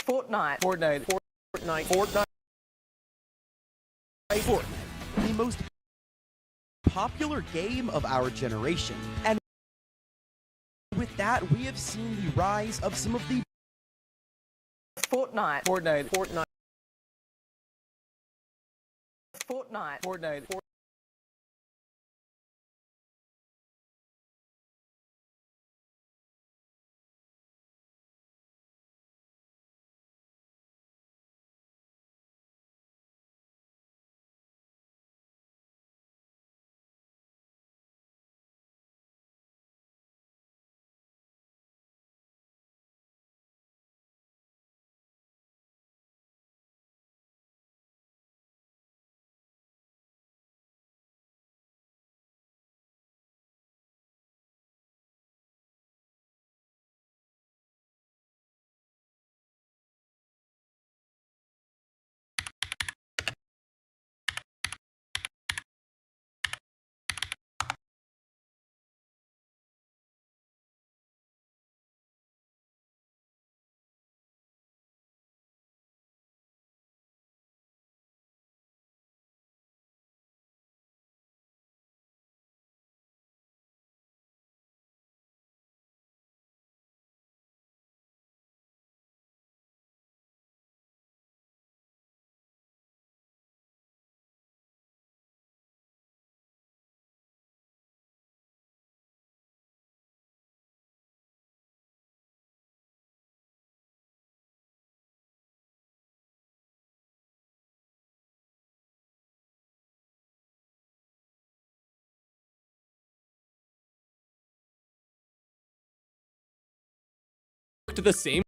Fortnite. Fortnite. Fortnite. Fortnite. Fortnite. The most popular game of our generation. And with that, we have seen the rise of some of the Fortnite. Fortnite. Fortnite. Fortnite. Fortnite. To the same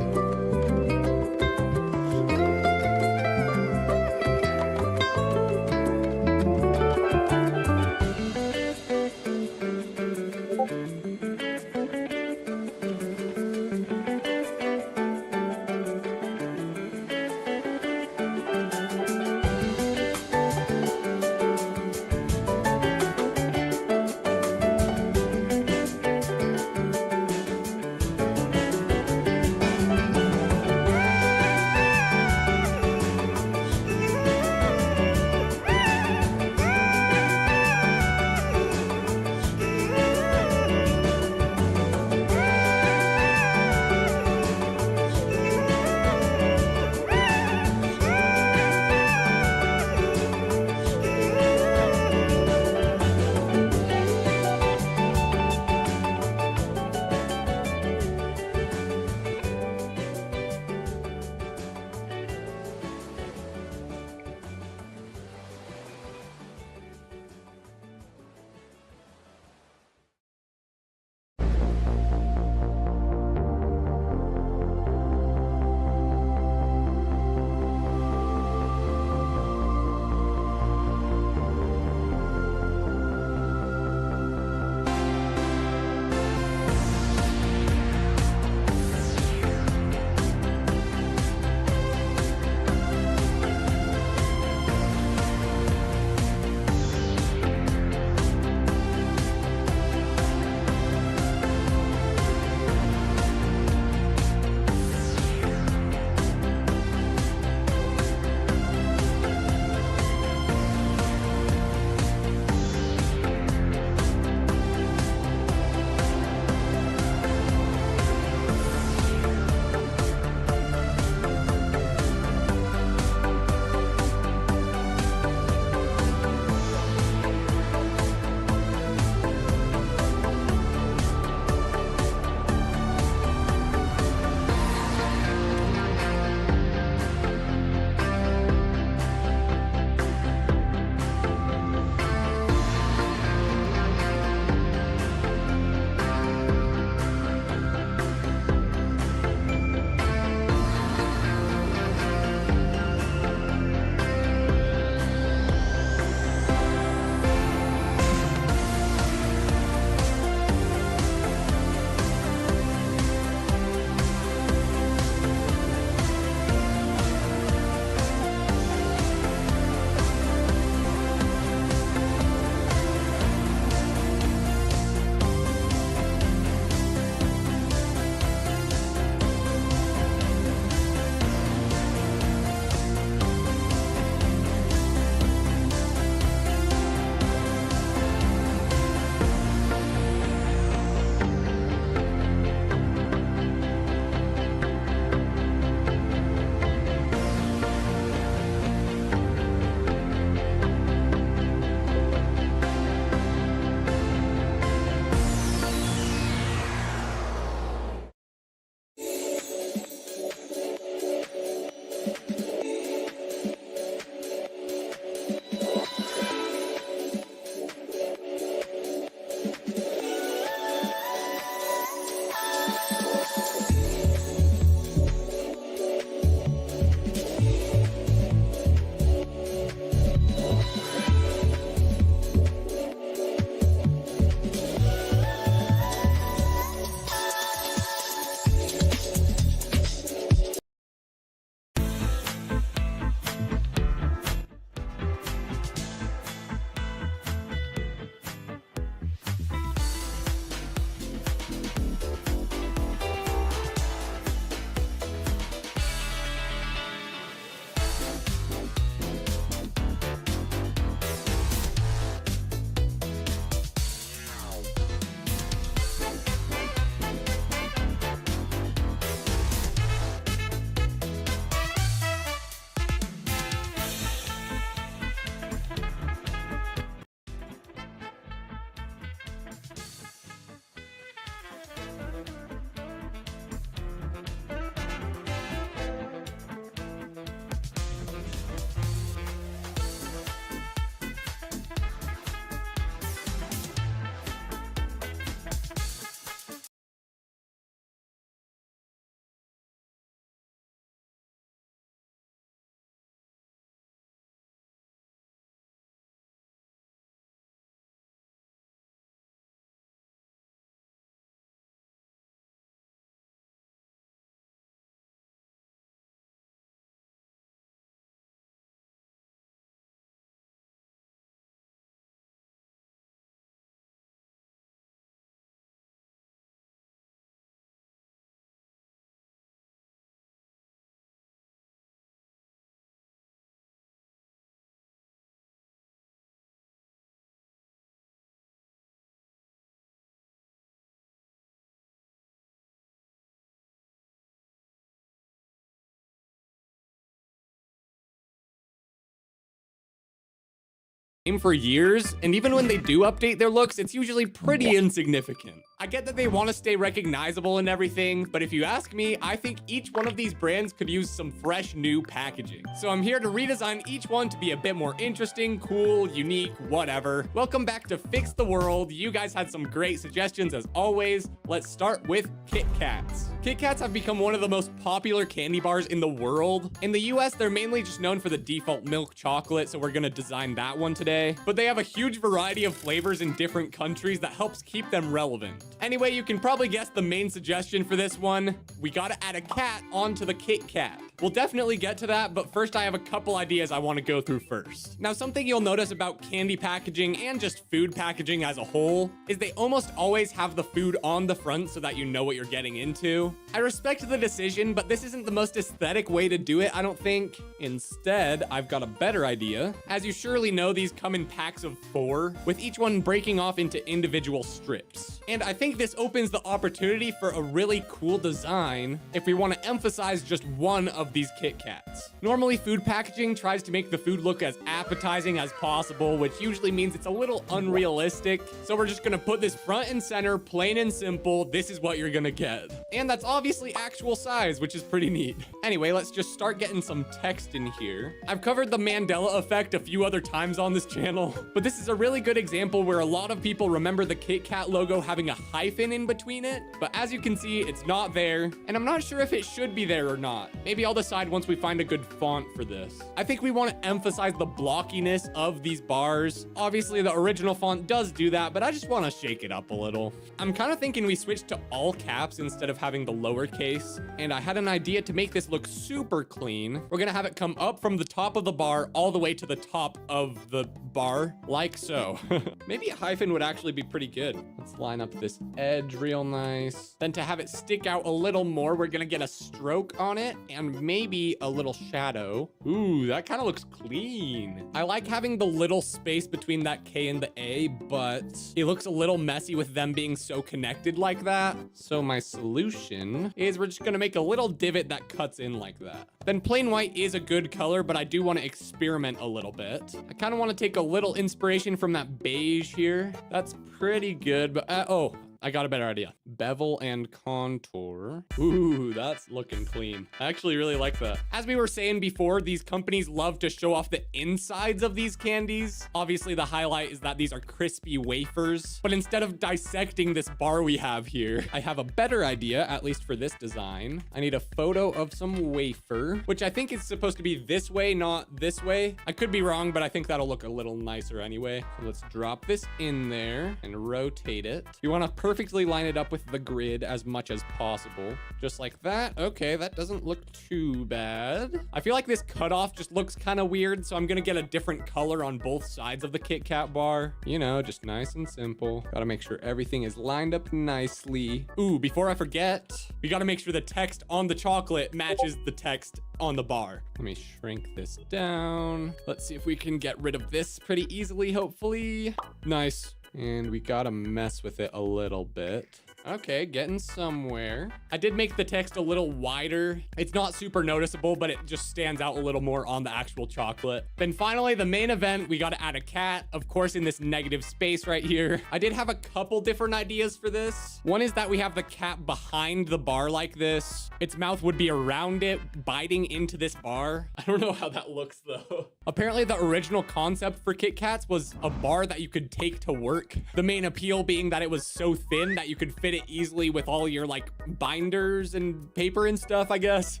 same for years, and even when they do update their looks, it's usually pretty insignificant. I get that they want to stay recognizable and everything, but if you ask me, I think each one of these brands could use some fresh new packaging. So I'm here to redesign each one to be a bit more interesting, cool, unique, whatever. Welcome back to Fix the World. You guys had some great suggestions as always. Let's start with Kit Kats. Kit Kats have become one of the most popular candy bars in the world. In the US, they're mainly just known for the default milk chocolate, so we're gonna design that one today. But they have a huge variety of flavors in different countries that helps keep them relevant. Anyway, you can probably guess the main suggestion for this one. We gotta add a cat onto the Kit Kat. We'll definitely get to that, but first I have a couple ideas I want to go through first. Now, something you'll notice about candy packaging and just food packaging as a whole is they almost always have the food on the front so that you know what you're getting into. I respect the decision, but this isn't the most aesthetic way to do it, I don't think. Instead, I've got a better idea. As you surely know, these come in packs of 4, with each one breaking off into individual strips. And I think this opens the opportunity for a really cool design if we want to emphasize just one of these Kit Kats. Normally, food packaging tries to make the food look as appetizing as possible, which usually means it's a little unrealistic. So we're just gonna put this front and center, plain and simple. This is what you're gonna get. And that's obviously actual size, which is pretty neat. Anyway, let's just start getting some text in here. I've covered the Mandela effect a few other times on this channel, but this is a really good example where a lot of people remember the Kit Kat logo having a hyphen in between it. But as you can see, it's not there, and I'm not sure if it should be there or not. Maybe I'll decide once we find a good font for this. I think we want to emphasize the blockiness of these bars. Obviously, the original font does do that, but I just want to shake it up a little. I'm kind of thinking we switch to all caps instead of having the lowercase, and I had an idea to make this look super clean. We're gonna have it come up from the top of the bar all the way to the top of the bar, like so. Maybe a hyphen would actually be pretty good. Let's line up this edge real nice. Then to have it stick out a little more, we're gonna get a stroke on it and maybe a little shadow. Ooh, that kind of looks clean. I like having the little space between that K and the A, but it looks a little messy with them being so connected like that. So my solution is we're just gonna make a little divot that cuts in like that. Then plain white is a good color, but I do want to experiment a little bit. I kind of want to take a little inspiration from that beige here. That's pretty good, but oh, I got a better idea. Bevel and contour. Ooh, that's looking clean. I actually really like that. As we were saying before, these companies love to show off the insides of these candies. Obviously, the highlight is that these are crispy wafers. But instead of dissecting this bar we have here, I have a better idea, at least for this design. I need a photo of some wafer, which I think is supposed to be this way, not this way. I could be wrong, but I think that'll look a little nicer anyway. So let's drop this in there and rotate it. You want to perfectly line it up with the grid as much as possible. Just like that. Okay, that doesn't look too bad. I feel like this cutoff just looks kind of weird, so I'm gonna get a different color on both sides of the Kit Kat bar. You know, just nice and simple. Gotta make sure everything is lined up nicely. Ooh, before I forget, we gotta make sure the text on the chocolate matches the text on the bar. Let me shrink this down. Let's see if we can get rid of this pretty easily, hopefully. Nice. And we gotta mess with it a little bit. Okay, getting somewhere. I did make the text a little wider. It's not super noticeable, but it just stands out a little more on the actual chocolate. Then finally, the main event, we got to add a cat, of course, in this negative space right here. I did have a couple different ideas for this. One is that we have the cat behind the bar like this. Its mouth would be around it, biting into this bar. I don't know how that looks though. Apparently, the original concept for Kit Kats was a bar that you could take to work. The main appeal being that it was so thin that you could fit it easily with all your like binders and paper and stuff, I guess.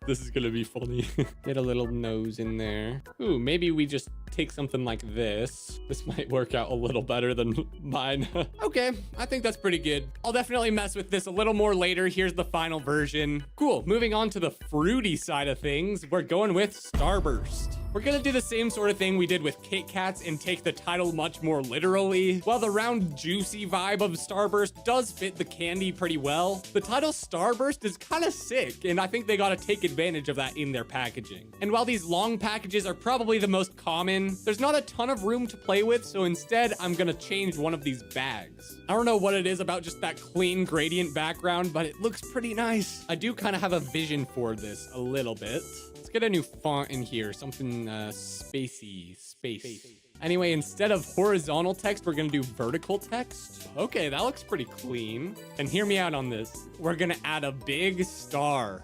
This is gonna be funny. Get a little nose in there. Ooh, maybe we just take something like this. This might work out a little better than mine. Okay, I think that's pretty good. I'll definitely mess with this a little more later. Here's the final version. Cool, moving on to the fruity side of things. We're going with Starburst. We're gonna do the same sort of thing we did with Kit Kats and take the title much more literally. While the round, juicy vibe of Starburst does fit the candy pretty well, the title Starburst is kind of sick, and I think they gotta take advantage of that in their packaging. And while these long packages are probably the most common, there's not a ton of room to play with, so instead I'm gonna change one of these bags. I don't know what it is about just that clean gradient background, but it looks pretty nice. I do kind of have a vision for this a little bit. Let's get a new font in here, something something spacey, space. Anyway, instead of horizontal text, we're gonna do vertical text. Okay, that looks pretty clean. And hear me out on this. We're gonna add a big star.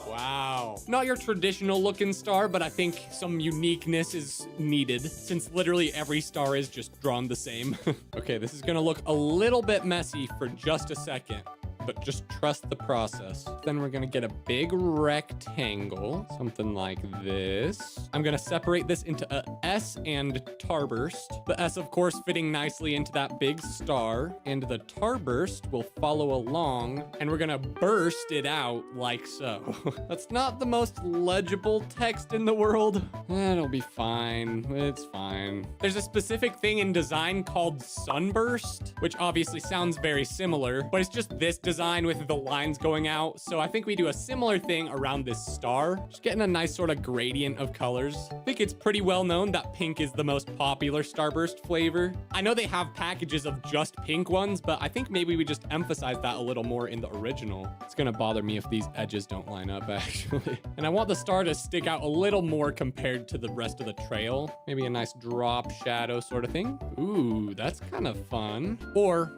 Wow. Not your traditional looking star, but I think some uniqueness is needed since literally every star is just drawn the same. Okay, this is gonna look a little bit messy for just a second, but just trust the process. Then we're gonna get a big rectangle, something like this. I'm gonna separate this into a S and starburst. The S, of course, fitting nicely into that big star, and the starburst will follow along, and we're gonna burst it out like so. That's not the most legible text in the world. It'll be fine. It's fine. There's a specific thing in design called sunburst, which obviously sounds very similar, but it's just this design with the lines going out. So I think we do a similar thing around this star, just getting a nice sort of gradient of colors. I think it's pretty well known that pink is the most popular starburst flavor. I know they have packages of just pink ones, but I think maybe we just emphasize that a little more in the original. It's gonna bother me if these edges don't line up actually. And I want the star to stick out a little more compared to the rest of the trail. Maybe a nice drop shadow sort of thing. Ooh, that's kind of fun. Or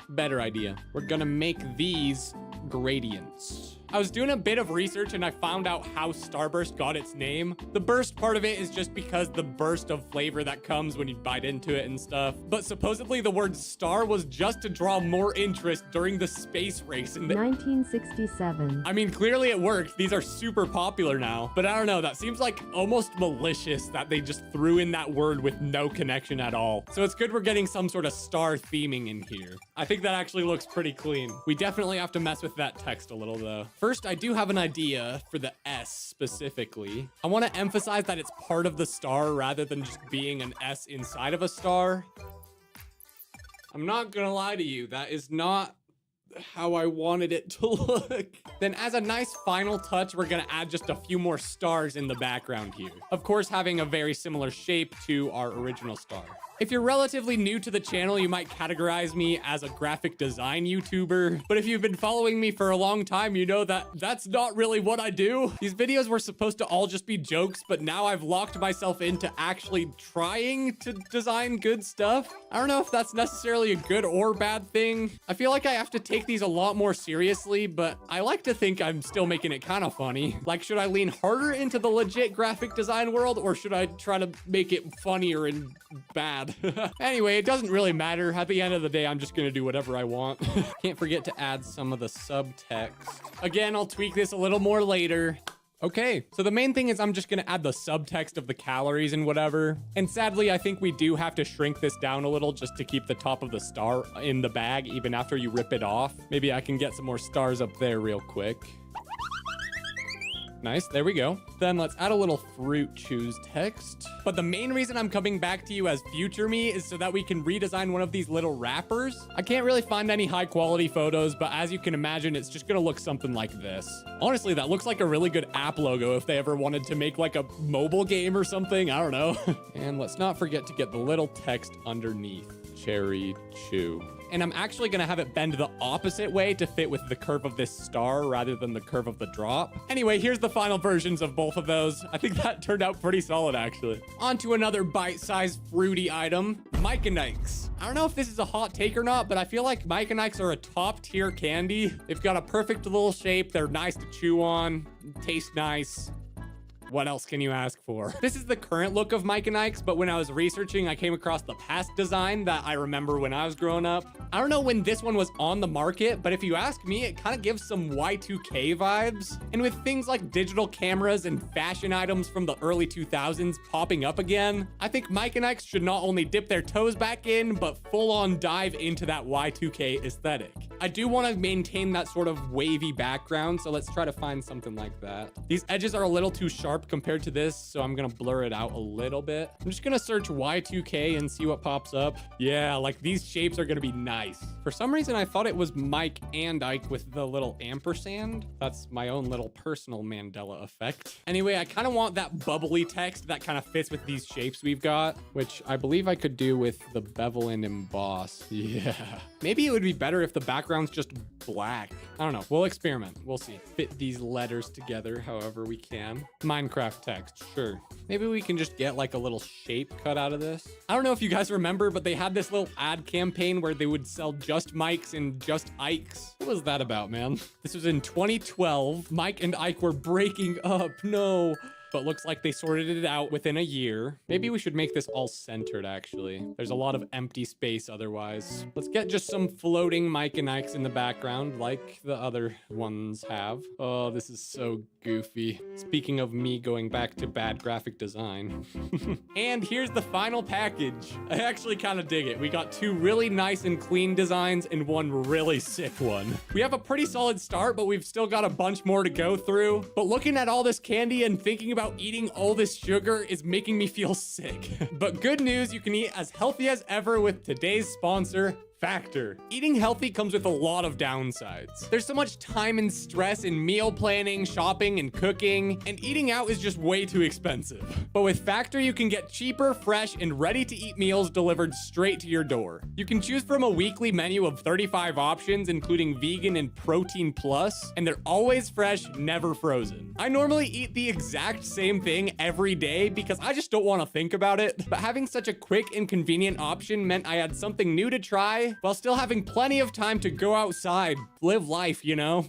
better idea, we're gonna make these gradients. I was doing a bit of research and I found out how Starburst got its name. The burst part of it is just because the burst of flavor that comes when you bite into it and stuff. But supposedly the word star was just to draw more interest during the space race in the 1967. I mean, clearly it worked. These are super popular now, but I don't know. That seems like almost malicious that they just threw in that word with no connection at all. So it's good we're getting some sort of star theming in here. I think that actually looks pretty clean. We definitely have to mess with that text a little though. First, I do have an idea for the S specifically. I want to emphasize that it's part of the star rather than just being an S inside of a star. I'm not gonna lie to you, that is not how I wanted it to look. Then as a nice final touch, we're gonna add just a few more stars in the background here. Of course, having a very similar shape to our original star. If you're relatively new to the channel, you might categorize me as a graphic design YouTuber. But if you've been following me for a long time, you know that that's not really what I do. These videos were supposed to all just be jokes, but now I've locked myself into actually trying to design good stuff. I don't know if that's necessarily a good or bad thing. I feel like I have to take these a lot more seriously, but I like to think I'm still making it kind of funny. Like, should I lean harder into the legit graphic design world, or should I try to make it funnier and bad? Anyway, it doesn't really matter. At the end of the day, I'm just gonna do whatever I want. Can't forget to add some of the subtext. Again, I'll tweak this a little more later. Okay, so the main thing is I'm just gonna add the subtext of the calories and whatever. And sadly, I think we do have to shrink this down a little just to keep the top of the star in the bag even after you rip it off. Maybe I can get some more stars up there real quick. Nice, there we go. Then let's add a little fruit choose text. But the main reason I'm coming back to you as future me is so that we can redesign one of these little wrappers. I can't really find any high quality photos, but as you can imagine, it's just gonna look something like this. Honestly, that looks like a really good app logo if they ever wanted to make like a mobile game or something, I don't know. And let's not forget to get the little text underneath. Cherry chew. And I'm actually gonna have it bend the opposite way to fit with the curve of this star rather than the curve of the drop. Anyway, here's the final versions of both of those. I think that turned out pretty solid, actually. On to another bite-sized fruity item, Mike and Ike's. I don't know if this is a hot take or not, but I feel like Mike and Ike's are a top-tier candy. They've got a perfect little shape. They're nice to chew on, taste nice. What else can you ask for? This is the current look of Mike and Ike's, but when I was researching, I came across the past design that I remember when I was growing up. I don't know when this one was on the market, but if you ask me, it kind of gives some Y2K vibes. And with things like digital cameras and fashion items from the early 2000s popping up again, I think Mike and Ike's should not only dip their toes back in, but full on dive into that Y2K aesthetic. I do want to maintain that sort of wavy background, so let's try to find something like that. These edges are a little too sharp compared to this, so I'm gonna blur it out a little bit. I'm just gonna search Y2K and see what pops up. Yeah, like these shapes are gonna be nice. For some reason, I thought it was Mike and Ike with the little ampersand. That's my own little personal Mandela effect. Anyway, I kind of want that bubbly text that kind of fits with these shapes we've got, which I believe I could do with the bevel and emboss. Yeah. Maybe it would be better if the background's just black. I don't know. We'll experiment. We'll see. Fit these letters together however we can. Mine Minecraft text, sure. Maybe we can just get like a little shape cut out of this. I don't know if you guys remember, but they had this little ad campaign where they would sell just mics and just Ikes. What was that about, man? This was in 2012. Mike and Ike were breaking up, no. But looks like they sorted it out within a year. Maybe we should make this all centered, actually. There's a lot of empty space otherwise. Let's get just some floating Mike and Ikes in the background like the other ones have. Oh, this is so goofy. Speaking of me going back to bad graphic design. And here's the final package. I actually kind of dig it. We got 2 really nice and clean designs and 1 really sick one. We have a pretty solid start, but we've still got a bunch more to go through. But looking at all this candy and thinking about eating all this sugar is making me feel sick. But good news, you can eat as healthy as ever with today's sponsor, Factor. Eating healthy comes with a lot of downsides. There's so much time and stress in meal planning, shopping, and cooking, and eating out is just way too expensive. But with Factor, you can get cheaper, fresh, and ready-to-eat meals delivered straight to your door. You can choose from a weekly menu of 35 options, including vegan and protein plus, and they're always fresh, never frozen. I normally eat the exact same thing every day because I just don't want to think about it, but having such a quick and convenient option meant I had something new to try while still having plenty of time to go outside, live life, you know?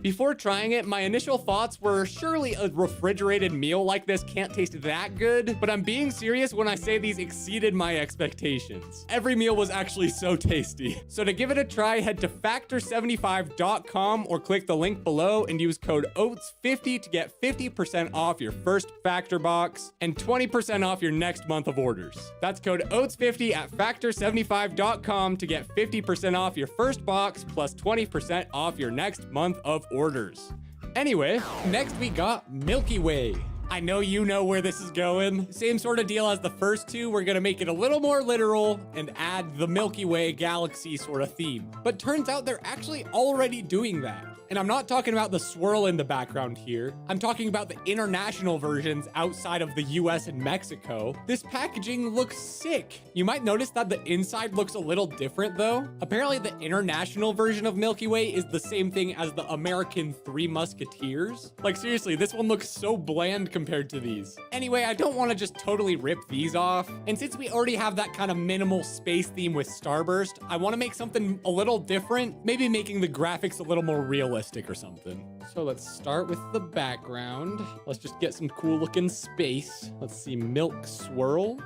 Before trying it, my initial thoughts were surely a refrigerated meal like this can't taste that good, but I'm being serious when I say these exceeded my expectations. Every meal was actually so tasty. So to give it a try, head to factor75.com or click the link below and use code OATS50 to get 50% off your first Factor box and 20% off your next month of orders. That's code OATS50 at factor75.com to get 50% off your first box plus 20% off your next month of orders. Anyway, next we got Milky Way. I know you know where this is going. Same sort of deal as the first 2. We're gonna make it a little more literal and add the Milky Way galaxy sort of theme. But turns out they're actually already doing that. And I'm not talking about the swirl in the background here. I'm talking about the international versions outside of the US and Mexico. This packaging looks sick. You might notice that the inside looks a little different though. Apparently the international version of Milky Way is the same thing as the American Three Musketeers. Like seriously, this one looks so bland compared to these. Anyway, I don't want to just totally rip these off. And since we already have that kind of minimal space theme with Starburst, I want to make something a little different, maybe making the graphics a little more realistic or something. So let's start with the background. Let's just get some cool looking space. Let's see, milk swirl.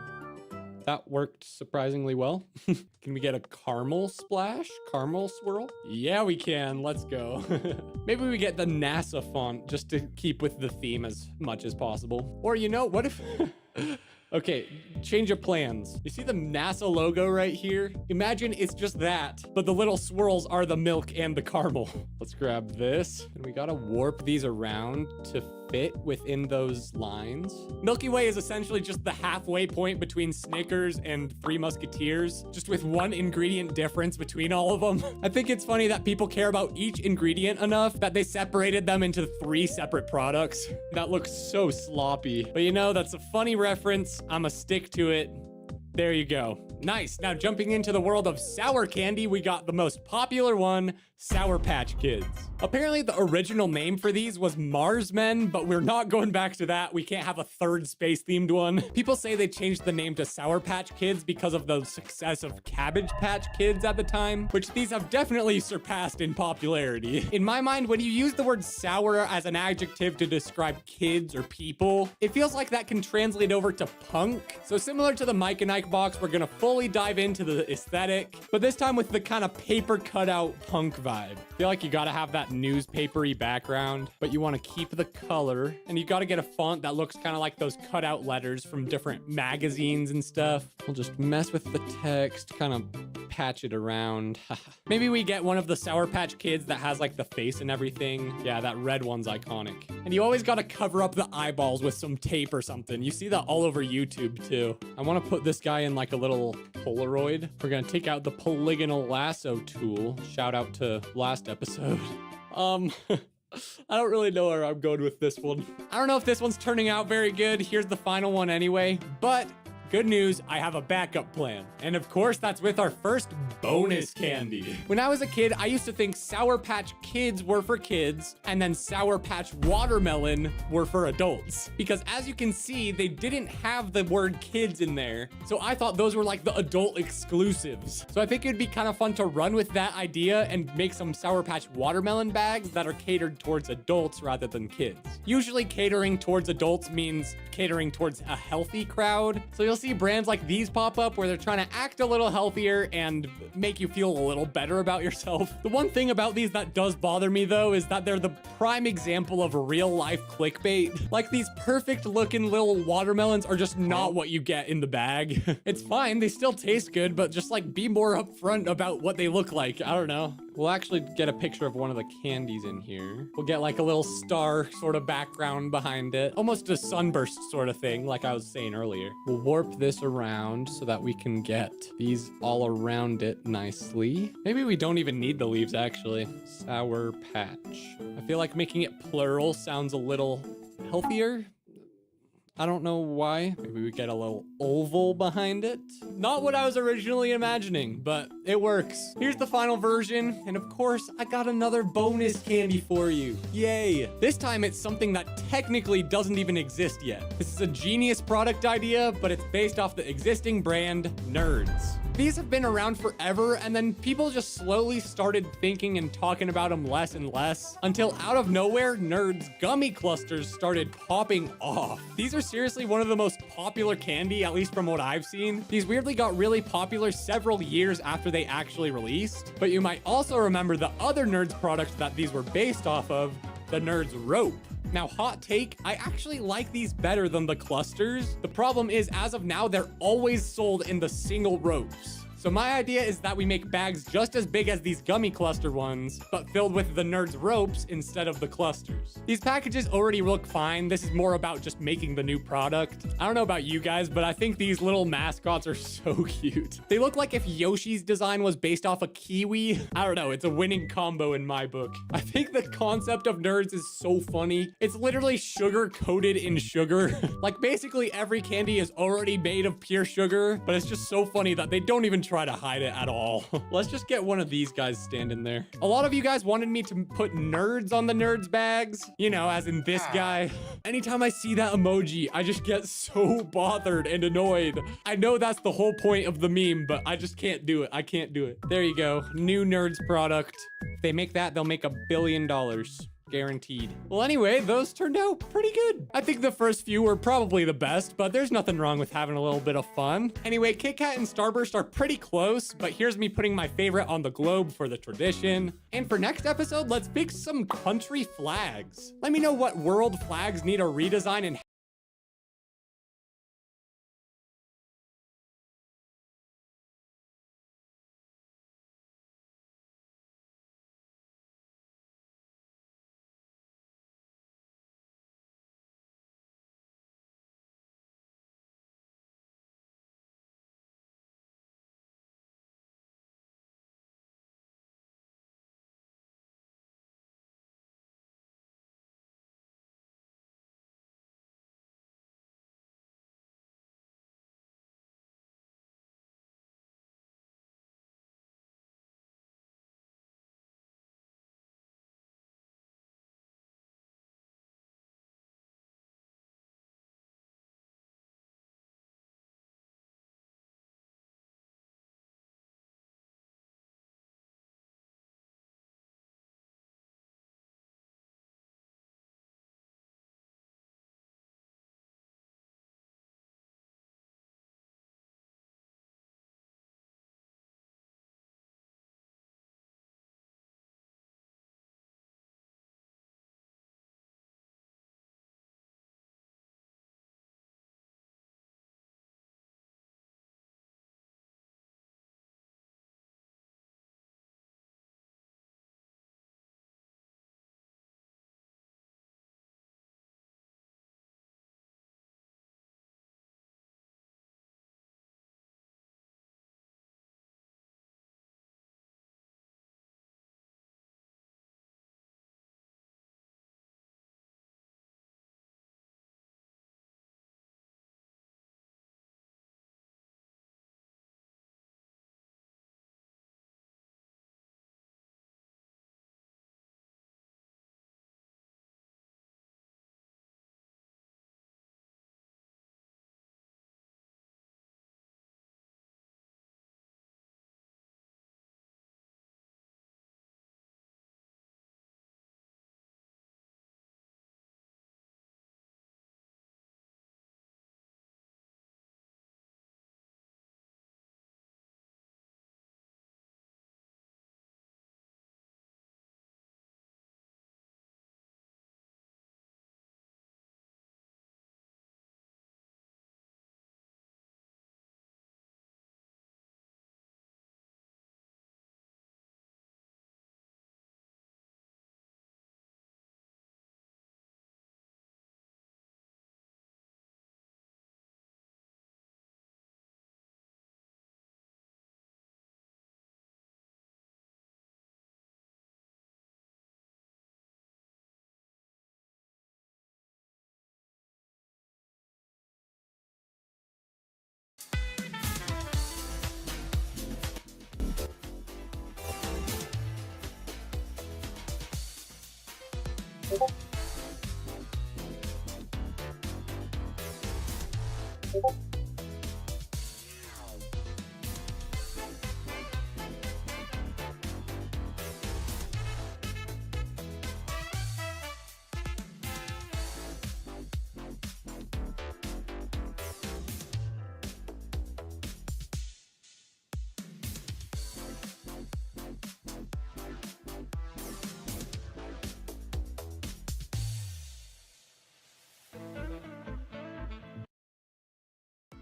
That worked surprisingly well. Can we get a caramel splash? Caramel swirl? Yeah, we can. Let's go. Maybe we get the NASA font just to keep with the theme as much as possible. Or you know, what if... Okay, change of plans. You see the NASA logo right here? Imagine it's just that, but the little swirls are the milk and the caramel. Let's grab this, and we gotta warp these around to fit within those lines. Milky Way is essentially just the halfway point between Snickers and Three Musketeers, just with one ingredient difference between all of them. I think it's funny that people care about each ingredient enough that they separated them into 3 separate products. That looks so sloppy. But you know, that's a funny reference. I'ma stick to it. There you go. Nice. Now jumping into the world of sour candy, we got the most popular one, Sour Patch Kids. Apparently the original name for these was Marsmen, but we're not going back to that. We can't have a 3rd space themed one. People say they changed the name to Sour Patch Kids because of the success of Cabbage Patch Kids at the time, which these have definitely surpassed in popularity. In my mind, when you use the word sour as an adjective to describe kids or people, it feels like that can translate over to punk. So similar to the Mike and Ike box, we're gonna fully dive into the aesthetic, but this time with the kind of paper cutout punk vibe. I feel like you gotta have that newspapery background, but you want to keep the color, and you gotta get a font that looks kind of like those cutout letters from different magazines and stuff. We'll just mess with the text, kind of patch it around. Maybe we get one of the Sour Patch Kids that has like the face and everything. Yeah, that red one's iconic. And you always gotta cover up the eyeballs with some tape or something. You see that all over YouTube too. I want to put this guy in like a little Polaroid. We're gonna take out the polygonal lasso tool. Shout out to last episode. I don't really know where I'm going with this one. I don't know if this one's turning out very good. Here's the final one anyway, but good news, I have a backup plan. And of course, that's with our first bonus candy. When I was a kid, I used to think Sour Patch Kids were for kids, and then Sour Patch Watermelon were for adults. Because as you can see, they didn't have the word kids in there. So I thought those were like the adult exclusives. So I think it'd be kind of fun to run with that idea and make some Sour Patch Watermelon bags that are catered towards adults rather than kids. Usually catering towards adults means catering towards a healthy crowd. So you'll see brands like these pop up where they're trying to act a little healthier and make you feel a little better about yourself. The one thing about these that does bother me though is that they're the prime example of real life clickbait. Like these perfect looking little watermelons are just not what you get in the bag. It's fine, they still taste good, but just like be more upfront about what they look like. I don't know. We'll actually get a picture of one of the candies in here. We'll get like a little star sort of background behind it. Almost a sunburst sort of thing, like I was saying earlier. We'll warp this around so that we can get these all around it nicely. Maybe we don't even need the leaves, actually. Sour Patch. I feel like making it plural sounds a little healthier. I don't know why. Maybe we get a little oval behind it. Not what I was originally imagining, but it works. Here's the final version. And of course, I got another bonus candy for you. Yay. This time it's something that technically doesn't even exist yet. This is a genius product idea, but it's based off the existing brand Nerds. These have been around forever, and then people just slowly started thinking and talking about them less and less, until out of nowhere, Nerds gummy clusters started popping off. These are seriously one of the most popular candy, at least from what I've seen. These weirdly got really popular several years after they actually released, but you might also remember the other Nerds products that these were based off of, the Nerds Rope. Now, hot take, I actually like these better than the clusters. The problem is, as of now, they're always sold in the single ropes. So my idea is that we make bags just as big as these gummy cluster ones, but filled with the Nerds ropes instead of the clusters. These packages already look fine. This is more about just making the new product. I don't know about you guys, but I think these little mascots are so cute. They look like if Yoshi's design was based off a kiwi. I don't know, it's a winning combo in my book. I think the concept of Nerds is so funny. It's literally sugar coated in sugar. Like basically every candy is already made of pure sugar, but it's just so funny that they don't even try to hide it at all. Let's just get one of these guys standing there. A lot of you guys wanted me to put Nerds on the Nerds bags, you know, as in this guy. Anytime I see that emoji, I just get so bothered and annoyed. I know that's the whole point of the meme, but I just can't do it. I can't do it. There you go. New Nerds product. If they make that, they'll make $1 billion. Guaranteed. Well, anyway, those turned out pretty good. I think the first few were probably the best, but there's nothing wrong with having a little bit of fun. Anyway, Kit Kat and Starburst are pretty close, but here's me putting my favorite on the globe for the tradition. And for next episode, let's pick some country flags. Let me know what world flags need a redesign and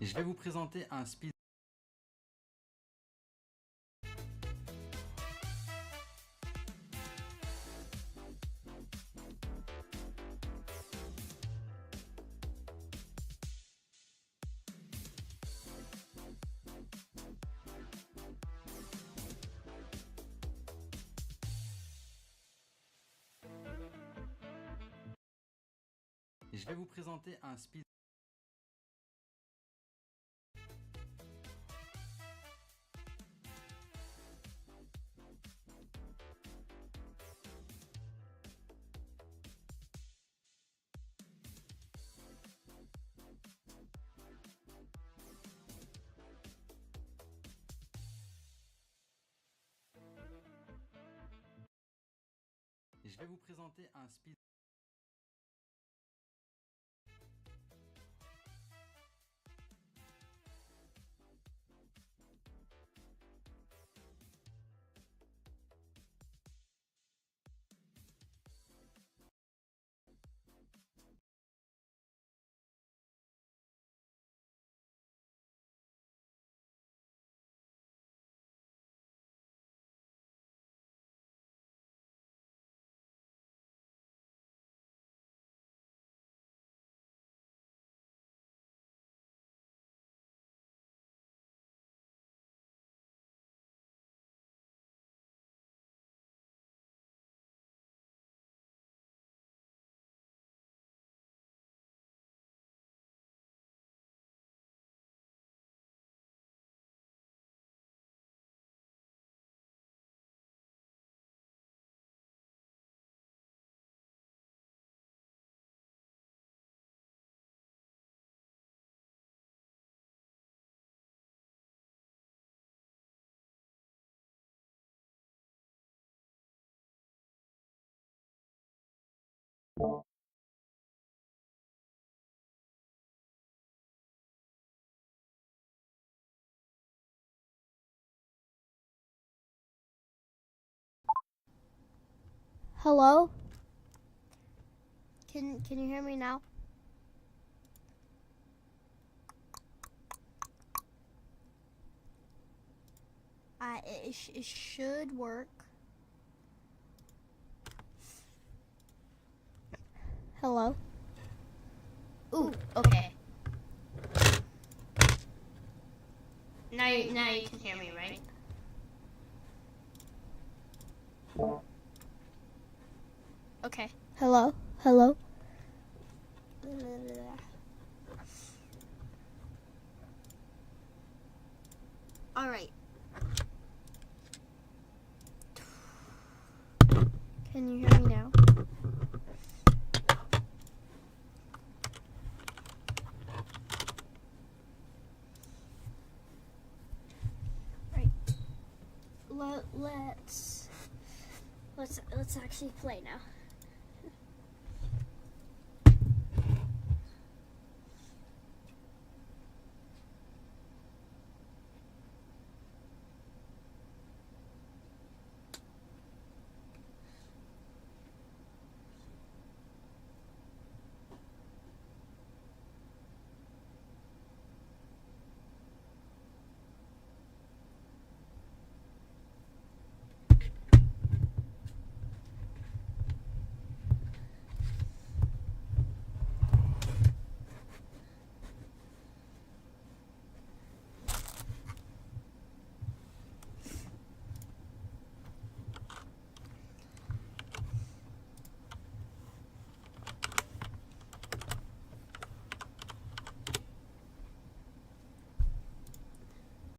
Je vais vous présenter un speed. Je vais vous présenter un speed. Je vais vous présenter un speed. Hello? Can you hear me now? It should work. Hello? Ooh, okay. Now you can hear me, right? Okay. Hello? Hello? All right. Can you hear me now? Right. Let's actually play now.